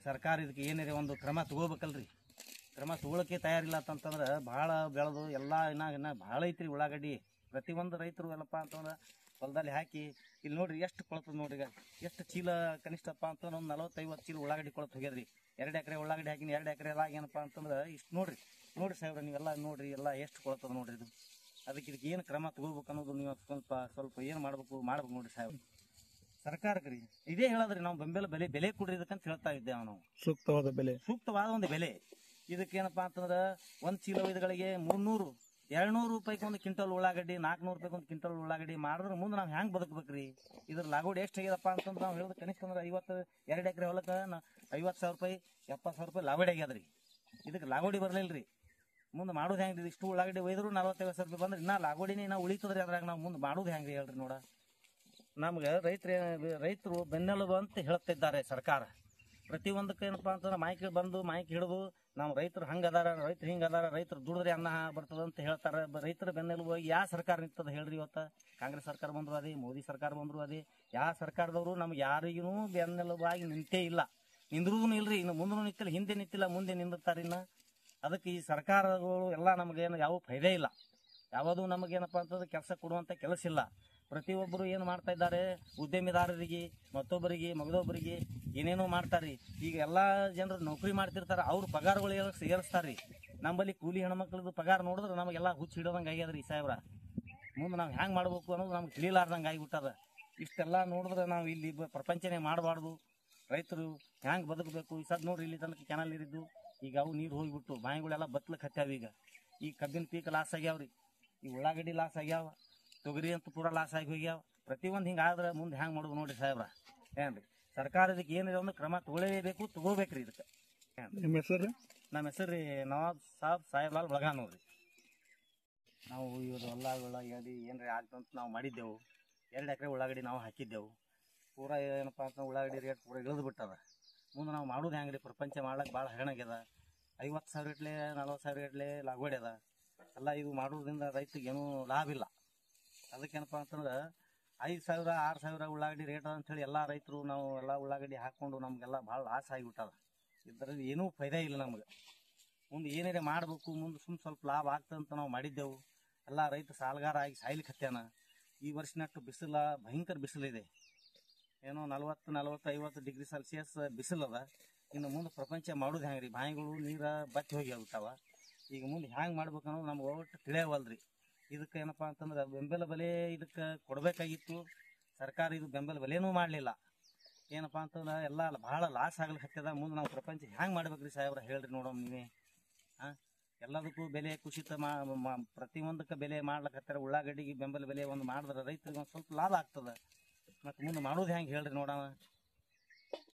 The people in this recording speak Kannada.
ಸರ್ಕಾರ ಇದಕ್ಕೆ ಏನಿದೆ ಒಂದು ಕ್ರಮ ತಗೋಬೇಕಲ್ರಿ. ಕ್ರಮ ತಗೊಳಕ್ಕೆ ತಯಾರಿಲ್ಲ ಅಂತಂದ್ರೆ ಭಾಳ ಬೆಳೆದು ಎಲ್ಲ ಇನ್ನ ಭಾಳ ಐತ್ರಿ ಉಳ್ಳಾಗಡ್ಡಿ. ಪ್ರತಿಯೊಂದು ರೈತರು ಎಲ್ಲಪ್ಪ ಅಂತಂದ್ರೆ ಹೊಲದಲ್ಲಿ ಹಾಕಿ ಇಲ್ಲಿ ನೋಡ್ರಿ ಎಷ್ಟು ಕೊಳ್ತದ ನೋಡ್ರಿ. ಈಗ ಎಷ್ಟು ಚೀಲ ಕನಿಷ್ಠಪ್ಪ ಅಂತಂದ್ರೆ ಒಂದು 40-50 ಚೀಲ ಉಳ್ಳಾಗಡ್ಡಿ ಕೊಳತು ಹೋಗ್ಯದ್ರಿ. 2 ಎಕರೆ ಉಳ್ಳಾಗಡ್ಡಿ ಹಾಕಿನಿ, 2 ಎಕರೆ ಎಲ್ಲ ಏನಪ್ಪ ಅಂತಂದ್ರೆ ಇಷ್ಟು ನೋಡ್ರಿ ಸಾಹೇಬ್ರ ನೀವೆಲ್ಲ ನೋಡ್ರಿ ಎಲ್ಲ ಎಷ್ಟು ಕೊಳ್ತದ ನೋಡ್ರಿ. ಇದು ಇದಕ್ಕೆ ಏನು ಕ್ರಮ ತಗೋಬೇಕು ಅನ್ನೋದು ನೀವು ಸ್ವಲ್ಪ ಏನು ಮಾಡ್ಬೇಕು ನೋಡ್ರಿ ಸಾಹೇಬ್ರ. ಸರ್ಕಾರಕ್ಕೆ ರೀ ಇದೇ ಹೇಳೋದ್ರಿ, ನಾವು ಬೆಂಬಲ ಬೆಲೆ ಕೊಡ್ರಿ ಇದಕ್ಕಂತ ಹೇಳ್ತಾ ಇದ್ದೇವೆ. ನಾವು ಸೂಕ್ತವಾದ ಒಂದು ಬೆಲೆ ಇದಕ್ಕೇನಪ್ಪ ಅಂತಂದ್ರೆ ಒಂದು ಚೀಲ ಇದಗಳಿಗೆ 300-200 ರೂಪಾಯಿಗೆ ಒಂದು ಕ್ವಿಂಟಲ್ ಉಳ್ಳಾಗಡ್ಡಿ, 400 ರೂಪಾಯಿಗೆ ಒಂದು ಕ್ವಿಂಟಲ್ ಉಳ್ಳಾಗಡ್ಡಿ ಮಾಡಿದ್ರೆ ಮುಂದೆ ನಾವು ಹೆಂಗೆ ಬದುಕಬೇಕ್ರಿ? ಇದ್ರ ಲಾಗೋಡಿ ಎಷ್ಟು ಆಗ್ಯದಪ್ಪ ಅಂತಂದ್ರೆ ನಾವು ಹೇಳೋದು ಕನಿಷ್ಠ ಅಂದ್ರೆ 2 ಎಕರೆ ಹೊಲಕ್ಕೆ 50,000 ರೂಪಾಯಿ 70,000 ರೂಪಾಯಿ ಲಾಗೋಡಿ ಆಗ್ಯದ್ರಿ. ಇದಕ್ಕೆ ಲಾಗೋಡಿ ಬರಲಿಲ್ಲ. ಮುಂದೆ ಮಾಡೋದು ಹೆಂಗ್ರಿ? ಇಷ್ಟು ಉಳ್ಳಾಗಡ್ಡಿ ಒಯ್ದ್ರು 40-50 ರೂಪಾಯಿ ಬಂದ್ರೆ ಇನ್ನೂ ಲಾಗೋಡಿನೇ ನಾವು ಉಳಿತದ್ರಿ. ಅದ್ರಾಗ ನಾವು ಮುಂದೆ ಮಾಡೋದು ಹೆಂಗ್ರಿ ಹೇಳ್ರಿ? ನೋಡ, ನಮ್ಗೆ ರೈತರು ಬೆನ್ನೆಲುಬು ಅಂತ ಹೇಳ್ತಿದ್ದಾರೆ ಸರ್ಕಾರ. ಪ್ರತಿಯೊಂದಕ್ಕೆ ಏನಪ್ಪ ಅಂತಂದ್ರೆ ಮಾಹಿತಿ ಹಿಡಿದು ನಾವು ರೈತರು ಹಂಗದಾರ, ರೈತರು ಹಿಂಗದಾರ, ರೈತರು ದುಡಿದ್ರೆ ಅನ್ನ ಬರ್ತದ ಅಂತ ಹೇಳ್ತಾರೆ. ರೈತರ ಬೆನ್ನೆಲುಬು ಯಾವ ಸರ್ಕಾರ ನಿಂತದ ಹೇಳ್ರಿ? ಇವತ್ತು ಕಾಂಗ್ರೆಸ್ ಸರ್ಕಾರ ಬಂದ್ರು ಅದೇ, ಮೋದಿ ಸರ್ಕಾರ ಬಂದ್ರು ಅದೇ. ಯಾವ ಸರ್ಕಾರದವರು ನಮ್ಗೆ ಯಾರಿಗೂ ಬೆನ್ನೆಲುಬಾಗಿ ನಿಂತೇ ಇಲ್ಲ, ನಿಂದ್ರೂ ಇಲ್ರಿ. ಇನ್ನು ಮುಂದೆ ನಿಂತಿಲ್ಲ, ಹಿಂದೆ ನಿಂತಿಲ್ಲ, ಮುಂದೆ ನಿಂದಿರ್ತಾರೆ. ಇನ್ನು ಅದಕ್ಕೆ ಈ ಸರ್ಕಾರಗಳು ಎಲ್ಲ ನಮಗೇನು ಯಾವ ಫೈದೆ ಇಲ್ಲ. ಯಾವುದು ನಮಗೇನಪ್ಪ ಅಂತಂದ್ರೆ ಕೆಲಸ ಕೊಡುವಂಥ ಕೆಲಸ ಇಲ್ಲ. ಪ್ರತಿಯೊಬ್ಬರು ಏನು ಮಾಡ್ತಾ ಇದ್ದಾರೆ? ಉದ್ಯಮಿದಾರರಿಗೆ, ಮತ್ತೊಬ್ಬರಿಗೆ, ಮಗದೊಬ್ಬರಿಗೆ ಏನೇನೋ ಮಾಡ್ತಾರೆ. ಈಗ ಎಲ್ಲ ಜನರು ನೌಕರಿ ಮಾಡ್ತಿರ್ತಾರೆ, ಅವ್ರ ಪಗಾರಗಳು ಏರಿಸ್ತಾರೆ. ನಮ್ಮಲ್ಲಿ ಕೂಲಿ ಹೆಣ್ಮಕ್ಳದ್ದು ಪಗಾರ ನೋಡಿದ್ರೆ ನಮಗೆಲ್ಲ ಹುಚ್ಚು ಹಿಡೋದಂಗೆ ಆಗ್ಯದ್ರಿ ಸಾಹೇಬ್ರ. ಮುಂದೆ ನಾವು ಹೆಂಗೆ ಮಾಡ್ಬೇಕು ಅನ್ನೋದು ನಮ್ಗೆ ತಿಳಿಲಾರ್ದಂಗೆ ಆಗಿಬಿಟ್ಟದ. ಇಷ್ಟೆಲ್ಲ ನೋಡಿದ್ರೆ ನಾವು ಇಲ್ಲಿ ಪ್ರಪಂಚನೇ ಮಾಡಬಾರ್ದು. ರೈತರು ಹೆಂಗೆ ಬದುಕಬೇಕು? ಈ ಸದ್ ನೋಡ್ರಿ, ಇಲ್ಲಿ ತನಕ ಕೆನಾಲ್ ನೀರಿದ್ದು ಈಗ ಅವು ನೀರು ಹೋಗಿಬಿಟ್ಟು ಬಾಯಿಗಳೆಲ್ಲ ಬತ್ಲಕ್ಕೆ ಹತ್ಯಾವ. ಈ ಕಬ್ಬಿನ ಪೀಕ್ ಲಾಸ್ ಆಗ್ಯಾವ್ರಿ, ಈ ಉಳ್ಳಾಗಡ್ಡಿ ಲಾಸ್ ಆಗ್ಯಾವ, ತೊಗರಿ ಅಂತೂ ಪೂರ ಲಾಸ್ ಆಗಿ ಹೋಗ್ಯಾವ. ಪ್ರತಿಯೊಂದು ಹಿಂಗಾದ್ರೆ ಮುಂದೆ ಹೆಂಗೆ ಮಾಡೋದು ನೋಡ್ರಿ ಸಾಹೇಬ್ರ. ಏನ್ರಿ ಸರ್ಕಾರ ಇದಕ್ಕೆ ಏನಿದೆ ಒಂದು ಕ್ರಮ ತಗೊಳ್ಳೇಬೇಕು, ತಗೋಬೇಕ್ರಿ ಇದಕ್ಕೆ. ನಿಮ್ಮ ಹೆಸರು? ನಮ್ಮ ಹೆಸರು ರೀ ನವಾಬ್ ಸಾಹೇಬ್ಲಾಲ್ ಬಳಗಾನ್ ನೋಡ್ರಿ. ನಾವು ಇವರು ಉಳ್ಳಾಗಡ್ಡಿ ಏನ್ರಿ ಆಗ್ತಂತ ನಾವು ಮಾಡಿದ್ದೆವು. 2 ಎಕರೆ ಉಳ್ಳಾಗಡ್ಡಿ ನಾವು ಹಾಕಿದ್ದೆವು. ಪೂರ ಏನಪ್ಪ ಅಂತ ಉಳ್ಳಾಗಡ್ಡಿ ರೇಟ್ ಪೂರ ಇಳಿದು ಬಿಟ್ಟದ. ಮುಂದೆ ನಾವು ಮಾಡೋದು ಹೆಂಗ್ರಿ? ಪ್ರಪಂಚ ಮಾಡ್ಲಿಕ್ಕೆ ಭಾಳ ಹೈರಾಣ ಆಗ್ಯದ. 50,000 ಗಟ್ಲೆ 40,000 ಗಟ್ಲೆ ಲಾಗೋಡಿ ಅದ. ಎಲ್ಲ ಇದು ಮಾಡೋದ್ರಿಂದ ರೈತರಿಗೆ ಏನೂ ಲಾಭ ಇಲ್ಲ. ಅದಕ್ಕೇನಪ್ಪ ಅಂತಂದ್ರೆ 5,000 6,000 ಉಳ್ಳಾಗಡ್ಡಿ ರೇಟ್ ಅಂತೇಳಿ ಎಲ್ಲ ರೈತರು ನಾವು ಎಲ್ಲ ಉಳ್ಳಾಗಡ್ಡಿ ಹಾಕ್ಕೊಂಡು ನಮಗೆಲ್ಲ ಭಾಳ ಲಾಸ್ ಆಗಿಬಿಟ್ಟದ. ಇದರಲ್ಲಿ ಏನೂ ಫೈದೆ ಇಲ್ಲ ನಮ್ಗೆ. ಮುಂದೆ ಏನೇನೇ ಮಾಡಬೇಕು, ಮುಂದೆ ಸ್ವಲ್ಪ ಲಾಭ ಆಗ್ತದಂತ ನಾವು ಮಾಡಿದ್ದೆವು. ಎಲ್ಲ ರೈತ ಸಾಲಗಾರ ಆಗಿ ಸಾಯ್ಲಿಕ್ಕೆ ಹತ್ಯಾನ. ಈ ವರ್ಷನಟ್ಟು ಭಯಂಕರ ಬಿಸಿಲಿದೆ. ಏನೋ 40-50 ಡಿಗ್ರಿ ಸೆಲ್ಸಿಯಸ್ ಬಿಸಿಲದ. ಇನ್ನು ಮುಂದೆ ಪ್ರಪಂಚ ಮಾಡೋದು ಹೆಂಗೆ ರೀ? ಬಾಯಿಗಳು ನೀರು ಬತ್ತಿ ಹೋಗಿ ಹೋಗ್ತಾವ. ಈಗ ಮುಂದೆ ಹೆಂಗೆ ಮಾಡ್ಬೇಕು ಅನ್ನೋದು ನಮ್ಗೆ ಒಟ್ಟು ತಿಳಿಯವಲ್ರಿ. ಇದಕ್ಕೆ ಏನಪ್ಪ ಅಂತಂದ್ರೆ ಬೆಂಬಲ ಬೆಲೆ ಇದಕ್ಕೆ ಕೊಡಬೇಕಾಗಿತ್ತು. ಸರ್ಕಾರ ಇದು ಬೆಂಬಲ ಬೆಲೆನೂ ಮಾಡಲಿಲ್ಲ. ಏನಪ್ಪ ಅಂತಂದ್ರೆ ಎಲ್ಲ ಭಾಳ ಲಾಸ್ ಆಗ್ಲಿಕ್ಕೆ ಹತ್ತದ. ಮುಂದೆ ನಾವು ಪ್ರಪಂಚ ಹೆಂಗೆ ಮಾಡ್ಬೇಕ್ರಿ ಸಾಹೇಬ್ರ ಹೇಳ್ರಿ? ನೋಡೋಣ ನೀವೇ. ಎಲ್ಲದಕ್ಕೂ ಬೆಲೆ ಕುಸಿತ ಪ್ರತಿಯೊಂದಕ್ಕೆ ಬೆಲೆ ಮಾಡ್ಲಿಕ್ಕೆ ಹತ್ತಾರ. ಉಳ್ಳಾಗಡ್ಡಿಗೆ ಬೆಂಬಲ ಬೆಲೆ ಒಂದು ಮಾಡಿದ್ರೆ ರೈತರಿಗೆ ಒಂದು ಸ್ವಲ್ಪ ಲಾಭ ಆಗ್ತದೆ. ಮತ್ತು ಮುಂದೆ ಮಾಡೋದು ಹೆಂಗೆ ಹೇಳ್ರಿ ನೋಡೋಣ.